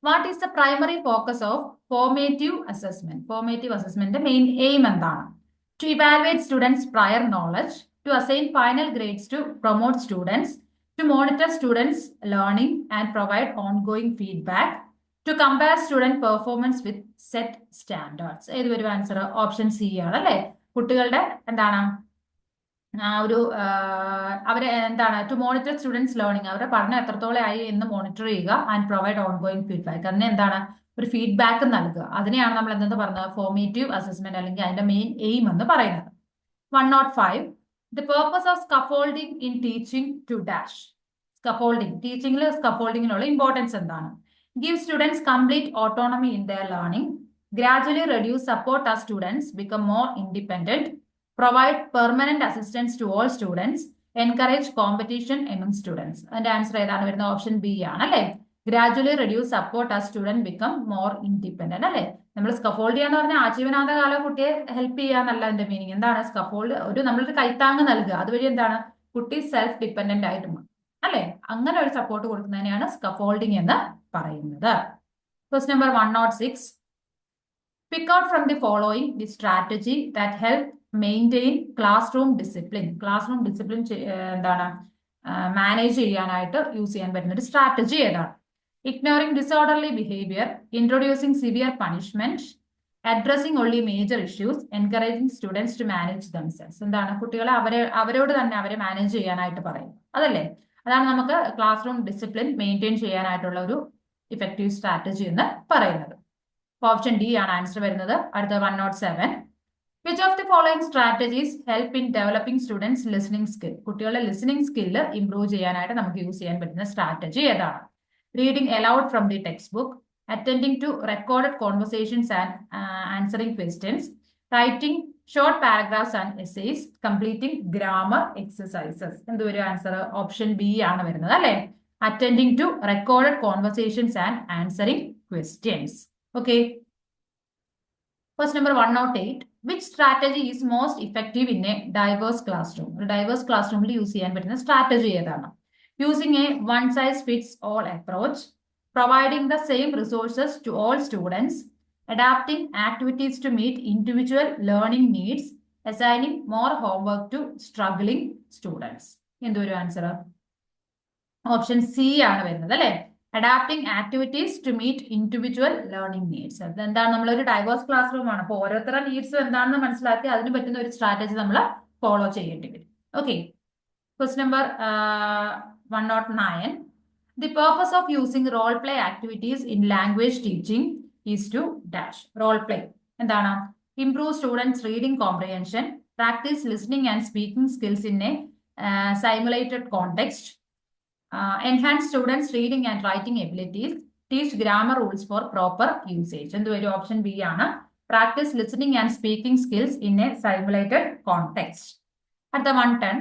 What is the primary focus of formative assessment? Formative assessment main aim എന്താണ്? To evaluate students prior knowledge, to assign final grades, to promote students, to monitor students learning and provide ongoing feedback, to compare student performance with set standards. ഏത് വരും ആൻസർ? ഓപ്ഷൻ സി ആണ് അല്ലെ. കുട്ടികളുടെ എന്താണ് ഒരു അവരെ എന്താണ് ടു മോണിറ്റർ സ്റ്റുഡൻസ് ലേണിംഗ്, അവരുടെ പഠനം എത്രത്തോളം ആയി എന്ന് മോണിറ്റർ ചെയ്യുക and provide on going feedback. അതിനെ എന്താണ് ഒരു ഫീഡ്ബാക്ക് നൽകുക. അതിനെയാണ് നമ്മൾ എന്തെന്ന് പറഞ്ഞത് ഫോർമേറ്റീവ് അസസ്മെന്റ് അല്ലെങ്കിൽ അതിന്റെ മെയിൻ എയിം എന്ന് പറയുന്നത്. 105 the purpose of scaffolding in teaching to dash. Scaffolding, ടീച്ചിങ്ങിൽ സ്കഫോൾഡിങ്ങിനുള്ള ഇമ്പോർട്ടൻസ് എന്താണ്? Give students complete autonomy in their learning, gradually reduce support as students become more independent, provide permanent assistance to all students, encourage competition among students. അതിന്റെ ആൻസർ ഏതാണ് വരുന്നത്? ഓപ്ഷൻ ബി ആണ് അല്ലെ. Gradually reduce support as student become more independent അല്ലെ. നമ്മൾ സ്കഫോൾഡ് ചെയ്യാന്ന് പറഞ്ഞാൽ ആജീവനാന്ത കാലം കുട്ടിയെ ഹെൽപ്പ് ചെയ്യാന്നല്ല അതിന്റെ മീനിങ്. എന്താണ് സ്കഫോൾഡ്? നമ്മളൊരു കൈത്താങ് നൽകുക, അതുവഴി എന്താണ് കുട്ടി സെൽഫ് ഡിപ്പെൻഡന്റ് ആയിട്ട് മാറും അല്ലെ. അങ്ങനെ ഒരു സപ്പോർട്ട് കൊടുക്കുന്നതിനെയാണ് സ്കഫോൾഡിംഗ് എന്ന് പറയുന്നത്. Question number 106. Pick out from the following the strategy that help maintain classroom discipline. Classroom discipline എന്താണ് മാനേജ് ചെയ്യാനായിട്ട് യൂസ് ചെയ്യാൻ പറ്റുന്ന ഒരു സ്ട്രാറ്റജി ഏതാണ്? Ignoring disorderly behaviour, introducing severe punishment, addressing only major issues, encouraging students to manage themselves. എന്താണ് കുട്ടികളെ അവരോട് തന്നെ അവരെ മാനേജ് ചെയ്യാനായിട്ട് പറയും അതല്ലേ. അതാണ് നമുക്ക് ക്ലാസ് റൂം ഡിസിപ്ലിൻ മെയിൻറ്റെയിൻ ചെയ്യാനായിട്ടുള്ള ഒരു ഇഫക്റ്റീവ് സ്ട്രാറ്റജി എന്ന് പറയുന്നത്. ഓപ്ഷൻ ഡി ആണ് ആൻസർ വരുന്നത്. അടുത്ത 107. Which of the following strategies help in developing students listening skill. കുട്ടികളുടെ ലിസണിംഗ് സ്കില്ല് ഇംപ്രൂവ് ചെയ്യാനായിട്ട് നമുക്ക് യൂസ് ചെയ്യാൻ പറ്റുന്ന സ്ട്രാറ്റജി ഏതാണ്? Reading allowed from the text book, attending to recorded conversations and answering questions, writing short paragraphs and essays, completing grammar exercises. എന്ത് വരും ആൻസർ? ഓപ്ഷൻ ബി ആണ് വരുന്നത് അല്ലെ. attending to recorded conversations and answering questions. Okay. Question number 108. Which strategy is most effective in a diverse classroom? ഒരു diverse classroomൽ യൂസ് ചെയ്യാൻ പറ്റുന്ന സ്ട്രാറ്റജി ഏതാണ്? Using a one size fits all approach, providing the same resources to all students, adapting activities to meet individual learning needs, assigning more homework to struggling students. എന്തൊരു ആൻസർ? ഓപ്ഷൻ സി ആണ് വരുന്നത് അല്ലെ. Adapting activities to meet individual learning needs. അതെന്താണ്? നമ്മളൊരു ഡൈവേഴ്സ് ക്ലാസ് റൂം ആണ്. അപ്പോൾ ഓരോരുത്തരുടെ നീഡ്സും എന്താണെന്ന് മനസ്സിലാക്കി അതിന് പറ്റുന്ന ഒരു സ്ട്രാറ്റജി നമ്മൾ ഫോളോ ചെയ്യേണ്ടി വരും. Okay. Question number 109. The purpose of using role play activities in language teaching is to dash. Role play എന്താണ്? Improve students' reading comprehension, practice listening and speaking skills in a simulated context, enhance students' reading and writing abilities, teach grammar rules for proper usage. എന്ത് വരും? ഓപ്ഷൻ ബി ആണ്. Practice listening and speaking skills in a simulated context. അടുത്ത 110.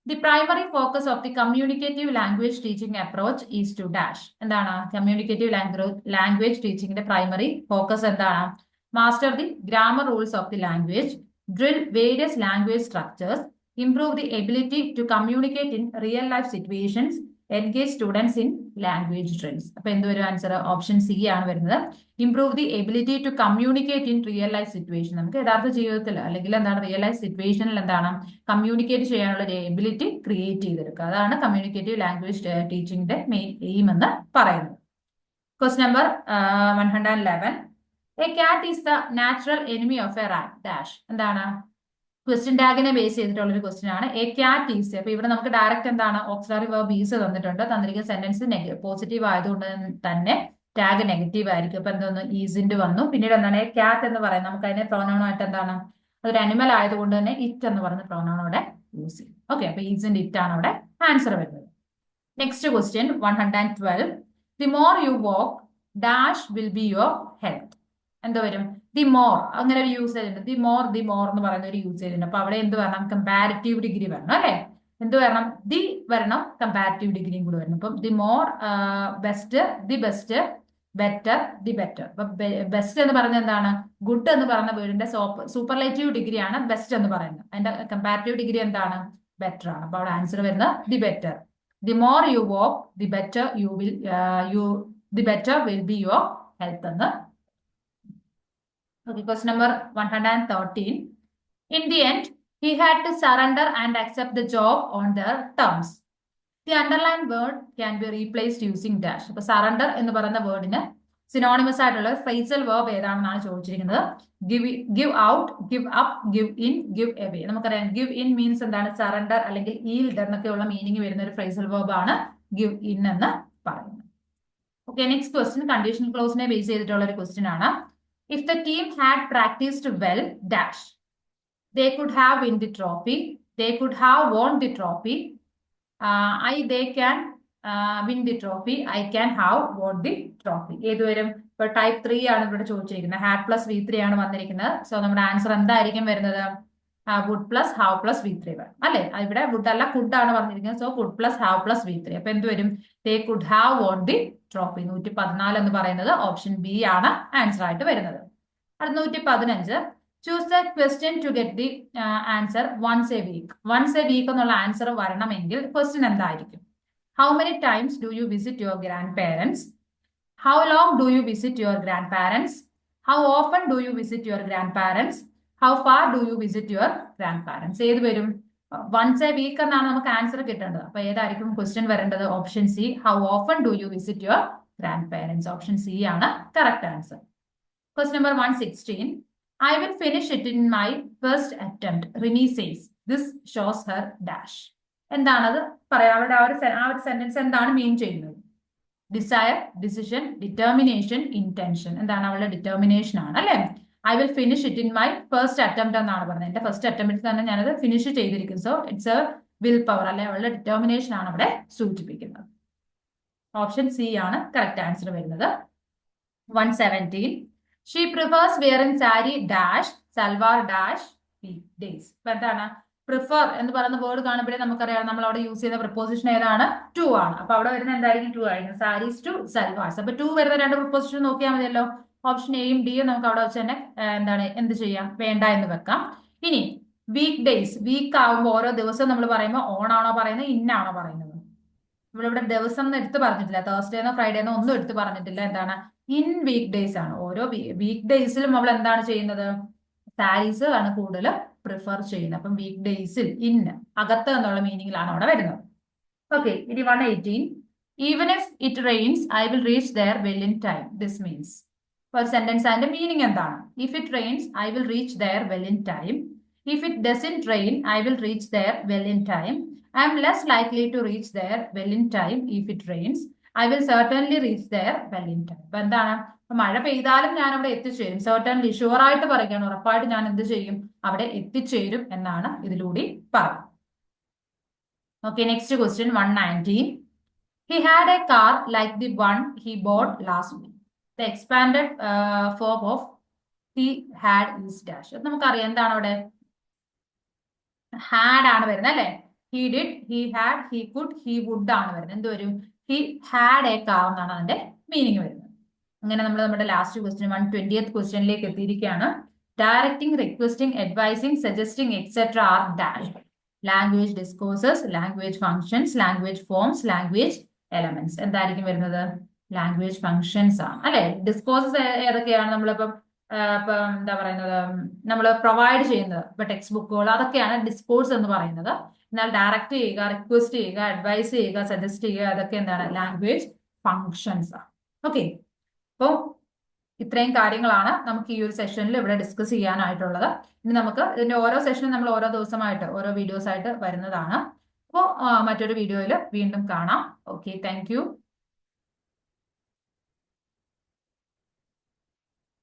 The primary focus of the communicative language teaching approach is to dash. എന്താണ്? കമ്മ്യൂണിക്കേറ്റീവ് ലാംഗ്വേജ് ടീച്ചിങ്ങിന്റെ പ്രൈമറി ഫോക്കസ് എന്താണ്? Master the grammar rules of the language, drill various language structures, improve the ability to communicate in real life situations, engage students in language drills. അപ്പൊ എന്തൊരു ആൻസർ? ഓപ്ഷൻ സി ആണ് വരുന്നത്. Improve the ability to communicate in real life situation. നമുക്ക് യഥാർത്ഥ ജീവിതത്തിൽ അല്ലെങ്കിൽ എന്താണ് റിയൽ ലൈഫ് സിറ്റുവേഷനിൽ എന്താണ് കമ്മ്യൂണിക്കേറ്റ് ചെയ്യാനുള്ള ഒരു എബിലിറ്റി ക്രിയേറ്റ് ചെയ്തെടുക്കുക. അതാണ് കമ്മ്യൂണിക്കേറ്റീവ് ലാംഗ്വേജ് ടീച്ചിങ്ങിന്റെ മെയിൻ എയിം എന്ന് പറയുന്നത്. Question number 111. എ കാറ്റ് is the natural enemy of A rat dash. എന്താണ്? ക്വസ്റ്റ്യൻ ടാഗിനെ ബേസ് ചെയ്തിട്ടുള്ള ഒരു ക്വസ്റ്റ്യൻ ആണ്. എ കാറ്റ് ഈസ്. അപ്പൊ ഇവിടെ നമുക്ക് ഡയറക്റ്റ് എന്താണ് ഓക്സിലറി വെർബ് ഈസ് തന്നിട്ടുണ്ട്. തന്നിരിക്കുന്ന സെന്റൻസ് പോസിറ്റീവ് ആയതുകൊണ്ട് തന്നെ ടാഗ് നെഗറ്റീവ് ആയിരിക്കും. അപ്പൊ എന്തോന്ന്? ഈസിന്റെ വന്നു. പിന്നീട് എന്താണ്? എ കാറ്റ് എന്ന് പറയുന്നത് നമുക്ക് അതിനെ പ്രോനൗണായിട്ട് എന്താണ്? അതൊരു അനിമൽ ആയതുകൊണ്ട് തന്നെ ഇറ്റ് എന്ന് പറയുന്ന പ്രോനൗൺ അവിടെ യൂസ് ചെയ്യും. ഓക്കെ. അപ്പൊ ഈസിന്റെ ഇറ്റ് ആണ് അവിടെ ആൻസർ വരുന്നത്. Next question 112. The more you walk dash will be your health. എന്ത് വരും? The more. അങ്ങനെ ഒരു യൂസേജ് ഉണ്ട്. ദി മോർ എന്ന് പറയുന്ന ഒരു യൂസേജ് ഉണ്ട്. അപ്പൊ അവിടെ എന്ത് വരണം? കമ്പാരിറ്റീവ് ഡിഗ്രി വരണം അല്ലെ. എന്ത് വരണം? ദി വരണം, കമ്പാരിറ്റീവ് ഡിഗ്രിയും കൂടി വരണം. അപ്പം the more, best, the best, better, the better. അപ്പൊ ബെസ്റ്റ് എന്ന് പറയുന്നത് എന്താണ്? ഗുഡ് എന്ന് പറയുന്ന വേർഡിന്റെ സൂപ്പർലേറ്റീവ് ഡിഗ്രിയാണ് ബെസ്റ്റ് എന്ന് പറയുന്നത്. അതിന്റെ കമ്പാരിറ്റീവ് ഡിഗ്രി എന്താണ്? ബെറ്റർ ആണ്. അപ്പൊ അവിടെ ആൻസർ വരുന്നത് the better. The more you walk the better the better will be your health എന്ന്. Okay, question number 113. In the end, he had to surrender and accept the job on their terms. The underlined word can be replaced using dash. അപ്പൊ surrender എന്ന് പറയുന്ന വേർഡിന് സിനോണിമസ് ആയിട്ടുള്ള ഫ്രേസൽ വേർബ് ഏതാണെന്നാണ് ചോദിച്ചിരിക്കുന്നത്. Give out, give up, give in, give away. നമുക്കറിയാം ഗിവ് ഇൻ മീൻസ് എന്താണ്, സറണ്ടർ അല്ലെങ്കിൽ ഈൽഡ് എന്നൊക്കെയുള്ള മീനിങ് വരുന്ന ഒരു ഫ്രേസൽ വേർബ് ആണ് ഗിവ് ഇൻ എന്ന് പറയുന്നത്. ഓക്കെ, നെക്സ്റ്റ് ക്വസ്റ്റ്യൻ കണ്ടീഷണൽ ക്ലോസിനെ ബേസ് ചെയ്തിട്ടുള്ള ഒരു ക്വസ്റ്റ്യൻ ആണ്. If the team had practised well dash, they could have win the trophy, they could have won the trophy, they can win the trophy, I can have won the trophy. ഏത് വരും? ഇപ്പൊ ടൈപ്പ് 3 ആണ് ഇവിടെ ചോദിച്ചിരിക്കുന്നത്. ഹാഡ് പ്ലസ് V3 ആണ് വന്നിരിക്കുന്നത്. സോ നമ്മുടെ ആൻസർ എന്തായിരിക്കും വരുന്നത്? Would plus have plus V3 വരും അല്ലെ. ഇവിടെ വുഡ് അല്ല കുഡ് ആണ് പറഞ്ഞിരിക്കുന്നത്. So could plus have plus V3. അപ്പൊ എന്ത് വരും? They could have von the trophy. 114 എന്ന് പറയുന്നത് ഓപ്ഷൻ ബി ആണ് ആൻസർ ആയിട്ട് വരുന്നത്. അത് 115. Choose the question to get the answer once a week. Once a week എന്നുള്ള ആൻസർ വരണമെങ്കിൽ ക്വസ്റ്റ്യൻ എന്തായിരിക്കും? How many times do you visit your grandparents? How long do you visit your grandparents? How often do you visit your grandparents? How far do you visit your grandparents? ഏത് വരും? വൺസ് എ വീക്ക് എന്നാണ് നമുക്ക് ആൻസർ കിട്ടേണ്ടത്. അപ്പൊ ഏതായിരിക്കും ക്വസ്റ്റ്യൻ വരേണ്ടത്? Option C, how often do you visit your grandparents. Option C ആണ് correct answer. Question number 116. I will finish it in my first attempt. Rini says, this shows her dash. എന്താണത് പറയാം? അവരുടെ ആ ഒരു സെന്റൻസ് എന്താണ് മീൻ ചെയ്യുന്നത്? Desire, decision, determination, intention. എന്താണ്? അവളുടെ ഡിറ്റർമിനേഷൻ ആണ് അല്ലെ. I will finish it in my first attempt എന്നാണ് പറഞ്ഞത്. എന്റെ ഫസ്റ്റ് അറ്റംപ്റ്റിൽ തന്നെ ഞാനത് ഫിനിഷ് ചെയ്തിരിക്കും. So it's a willpower അല്ലെ, അവളുടെ ഡിറ്റർമിനേഷൻ ആണ് അവിടെ സൂചിപ്പിക്കുന്നത്. ഓപ്ഷൻ സി ആണ് കറക്റ്റ് ആൻസർ വരുന്നത്. 117. She prefers wearing sari dash salwar dash weekdays. ഇപ്പൊ എന്താണ്? പ്രിഫർ എന്ന് പറയുന്ന വേർഡ് കാണുമ്പോഴേ നമുക്കറിയാം നമ്മൾ അവിടെ യൂസ് ചെയ്ത പ്രിപ്പോസിഷൻ ഏതാണ്? ടു ആണ്. അപ്പൊ അവിടെ വരുന്ന എന്തായിരിക്കും? ടു ആയിരിക്കും. സാരീസ് ടു സൽവാർസ്. അപ്പൊ ടു വരുന്ന രണ്ട് പ്രിപ്പോസിഷൻ നോക്കിയാൽ മതിയല്ലോ. ഓപ്ഷൻ എയും ഡിയും നമുക്ക് അവിടെ വെച്ച് തന്നെ എന്താണ് എന്ത് ചെയ്യാം? വേണ്ട എന്ന് വെക്കാം. ഇനി വീക്ക് ഡേയ്സ്, വീക്ക് ആകുമ്പോൾ ഓരോ ദിവസം നമ്മൾ പറയുമ്പോൾ ഓൺ ആണോ പറയുന്നത്, ഇന്നാണോ പറയുന്നത്? ഇവിടെ ദിവസം ഒന്നും എടുത്ത് പറഞ്ഞിട്ടില്ല. തേഴ്സ്ഡേന്നോ ഫ്രൈഡേന്നോ ഒന്നും എടുത്ത് പറഞ്ഞിട്ടില്ല. എന്താണ്? ഇൻ വീക്ക് ഡേയ്സ് ആണ്. ഓരോ വീക്ക് ഡേയ്സിലും അവൾ എന്താണ് ചെയ്യുന്നത്? സാരീസ് ആണ് കൂടുതൽ പ്രിഫർ ചെയ്യുന്നത്. അപ്പം വീക്ക് ഡേയ്സിൽ ഇൻ അകത്ത് എന്നുള്ള മീനിങ്ങിലാണ് അവിടെ വരുന്നത്. ഓക്കെ, ഇനി 118. Even if it rains I will reach there well in time. This means ഒരു സെന്റൻസ് അതിന്റെ മീനിങ് എന്താണ്? If it rains I will reach there well in time. If it doesn't rain I will reach there well in time. I am less likely to reach there well in time if it rains. I will certainly reach there well in time. അപ്പൊ എന്താണ്? മഴ പെയ്താലും ഞാൻ അവിടെ എത്തിച്ചേരും. certainly ഷുവർ ആയിട്ട് പറയുകയാണ്, ഉറപ്പായിട്ട് ഞാൻ എന്ത് ചെയ്യും? അവിടെ എത്തിച്ചേരും എന്നാണ് ഇതിലൂടെ പറയുന്നത്. Okay, next question 119. He had a car like the one he bought last week. The expanded form of he had is dash. നമുക്കറിയാം എന്താണ് അവിടെ? ഹാഡ് ആണ് വരുന്നത് അല്ലെ. He did, he had, he could, he would ആണ് വരുന്നത്. എന്ത് വരും? ഹി ഹാഡ് എ കാർ എന്നാണ് അതിന്റെ മീനിങ് വരുന്നത്. അങ്ങനെ നമ്മൾ നമ്മുടെ ലാസ്റ്റ് ക്വസ്റ്റ്യൻ 120th ക്വസ്റ്റ്യനിലേക്ക് എത്തിയിരിക്കുകയാണ്. Directing, requesting, advising, suggesting etcetera are dash. Language discourses, language functions, language forms, language elements. എന്തായിരിക്കും വരുന്നത്? ലാംഗ്വേജ് ഫങ്ഷൻസ് ആണ് അല്ലെ. ഡിസ്കോഴ്സസ് ഏതൊക്കെയാണ്? നമ്മളിപ്പം എന്താ പറയുന്നത്, നമ്മൾ പ്രൊവൈഡ് ചെയ്യുന്നത് ഇപ്പൊ ടെക്സ്റ്റ് ബുക്കുകൾ, അതൊക്കെയാണ് ഡിസ്കോഴ്സ് എന്ന് പറയുന്നത്. എന്നാൽ ഡയറക്റ്റ് ചെയ്യുക, റിക്വസ്റ്റ് ചെയ്യുക, അഡ്വൈസ് ചെയ്യുക, സജസ്റ്റ് ചെയ്യുക, അതൊക്കെ എന്താണ്? ലാംഗ്വേജ് ഫങ്ഷൻസ് ആണ്. ഓക്കെ, അപ്പോൾ ഇത്രയും കാര്യങ്ങളാണ് നമുക്ക് ഈ ഒരു സെഷനിൽ ഇവിടെ ഡിസ്കസ് ചെയ്യാനായിട്ടുള്ളത്. ഇനി നമുക്ക് ഇതിന്റെ ഓരോ സെഷനും നമ്മൾ ഓരോ ദിവസമായിട്ട് ഓരോ വീഡിയോസ് ആയിട്ട് വരുന്നതാണ്. അപ്പോൾ മറ്റൊരു വീഡിയോയിൽ വീണ്ടും കാണാം. Okay, thank you.